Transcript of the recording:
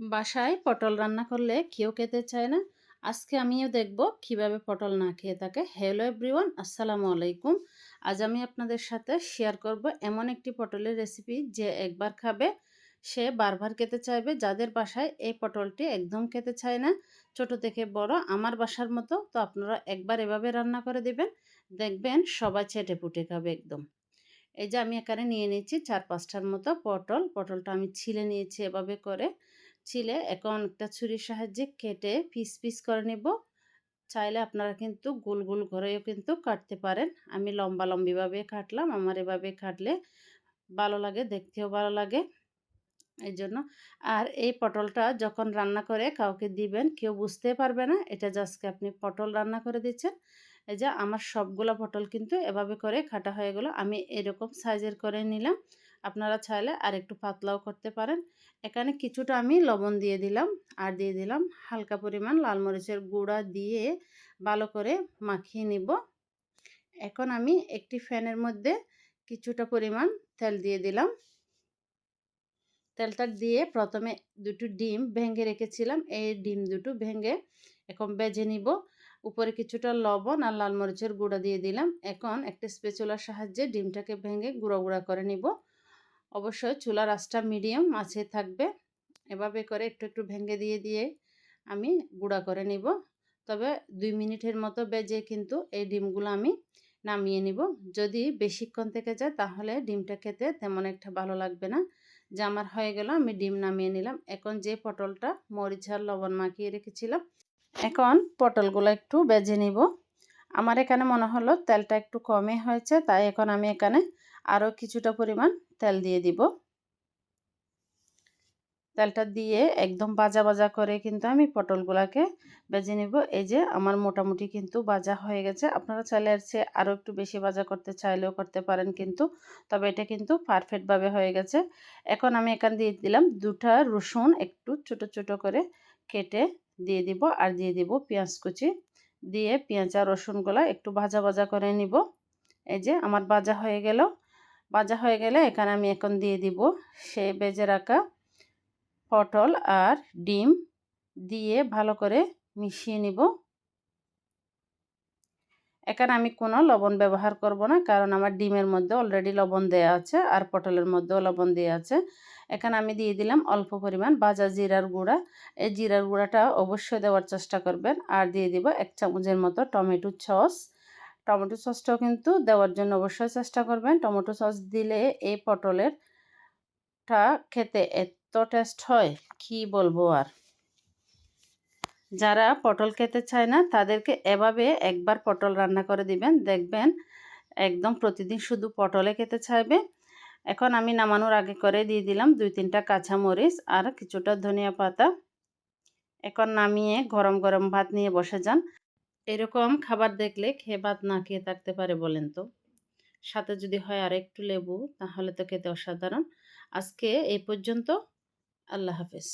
বাসায় পটল রান্না করলে কেউ খেতে চায় না। আজকে আমিও দেখব কিভাবে পটল না খেয়ে থাকে। হ্যালো এভরিওয়ান, আসসালামু আলাইকুম। আজ আমি আপনাদের সাথে শেয়ার করব এমন একটি পটলের রেসিপি যে একবার খাবে সে বারবার খেতে চাইবে। যাদের বাসায় এই পটলটি একদম খেতে চায় না, ছোট থেকে বড় আমার বাসার মতো, তো আপনারা একবার এভাবে রান্না করে দিবেন, দেখবেন সবাই চেটে পুটে খাবে একদম। এই যে আমি এখানে নিয়ে নিয়েছি 4-5টার মতো পটলটা আমি ছিলে নিয়েছি এভাবে করে। ছিলে এখন একটা ছুরির সাহায্যে কেটে পিস পিস করে নেব। চাইলে আপনারা কিন্তু গোল গোল করেও কিন্তু কাটতে পারেন। আমি লম্বা লম্বিভাবে কাটলাম, আমার এভাবে কাটলে ভালো লাগে, দেখতেও ভালো লাগে এই জন্য। আর এই পটলটা যখন রান্না করে কাউকে দিবেন, কেউ বুঝতে পারবে না এটা জাস্ট আপনি পটল রান্না করে দিচ্ছেন। এই যে আমার সবগুলা পটল কিন্তু এভাবে করে কাটা হয়ে গেল। আমি এরকম সাইজের করে নিলাম। আপনারা চাইলে আর একটু পাতলাও করতে পারেন। এখানে কিছুটা আমি লবণ দিয়ে দিলাম, আর দিয়ে দিলাম হালকা পরিমাণ লাল মরিচের গুঁড়া দিয়ে ভালো করে মাখিয়ে নিব। এখন আমি একটি ফ্যানের মধ্যে কিছুটা পরিমাণ তেল দিয়ে দিলাম। তেলটা দিয়ে প্রথমে দুটো ডিম ভেঙে রেখেছিলাম, এই ডিম দুটো ভেঙে এখন ভেজে নিব। উপরে কিছুটা লবণ আর লাল মরিচের গুঁড়া দিয়ে দিলাম। এখন একটা স্প্যাচুলার সাহায্যে ডিমটাকে ভেঙে গুঁড়া গুঁড়া করে নিব। অবশ্যই চুলার আঁচটা মিডিয়াম আছে থাকবে। এভাবে করে একটু একটু ভেঙে দিয়ে দিয়ে আমি গুঁড়া করে নিব। তবে 2 মিনিটের মতো ভেজে কিন্তু এই ডিমগুলো আমি নামিয়ে নিব। যদি বেশিক্ষণ থেকে যায় তাহলে ডিমটা খেতে তেমন একটা ভালো লাগবে না। যে আমার হয়ে গেল, আমি ডিম নামিয়ে নিলাম। এখন যে পটলটা মরিচ আর লবণ মাখিয়ে রেখেছিলাম, এখন পটলগুলো একটু ভেজে নিব। আমার এখানে মনে হলো তেলটা একটু কমে হয়েছে, তাই এখন আমি এখানে আরও কিছুটা পরিমাণ তেল দিয়ে দিব। তেলটা দিয়ে একদম ভাজা ভাজা করে কিন্তু আমি পটলগুলোকে ভেজে নেব। এই যে আমার মোটামুটি কিন্তু ভাজা হয়ে গেছে। আপনারা চাইলে এর চেয়ে আরও একটু বেশি ভাজা করতে চাইলেও করতে পারেন, কিন্তু তবে এটা কিন্তু পারফেক্টভাবে হয়ে গেছে। এখন আমি এখানে দিয়ে দিলাম 2টা রসুন একটু ছোট ছোট করে কেটে দিয়ে দিব, আর দিয়ে দিব পেঁয়াজ কুচি। দিয়ে পেঁয়াজ আর রসুনগুলো একটু ভাজা ভাজা করে নিব। এই যে আমার ভাজা হয়ে গেল। ভাজা হয়ে গেলে এখানে আমি এখন দিয়ে দিব সেই ভেজে রাখা পটল আর ডিম দিয়ে ভালো করে মিশিয়ে নিব। এখানে আমি কোনো লবণ ব্যবহার করব না, কারণ আমার ডিমের মধ্যে অলরেডি লবণ দেওয়া আছে আর পটলের মধ্যেও লবণ দেওয়া আছে। এখানে আমি দিয়ে দিলাম অল্প পরিমাণ ভাজা জিরার গুঁড়া। এই জিরার গুঁড়াটা অবশ্যই দেওয়ার চেষ্টা করবেন। আর দিয়ে দিব 1 চামচের মতো টমেটো সস। টমেটো সসটাও কিন্তু দেওয়ার জন্য অবশ্যই চেষ্টা করবেন। টমেটো সস দিলে এই পটলেরটা খেতে এত টেস্ট হয় কি বলবো আর। যারা পটল খেতে চায় না তাদেরকে এভাবে একবার পটল রান্না করে দিবেন, দেখবেন একদম প্রতিদিন শুধু পটলে খেতে চাইবে। এখন আমি নামানোর আগে করে দিয়ে দিলাম 2-3টা কাঁচামরিচ আর কিছুটা ধনিয়া পাতা। এখন নামিয়ে গরম গরম ভাত নিয়ে বসে যান। এরকম খাবার দেখলে খেয়ে ভাত না খেয়ে থাকতে পারে বলেন তো? সাথে যদি হয় আর একটু লেবু, তাহলে তো খেতে অসাধারণ। আজকে এই পর্যন্ত। আল্লাহ হাফেজ।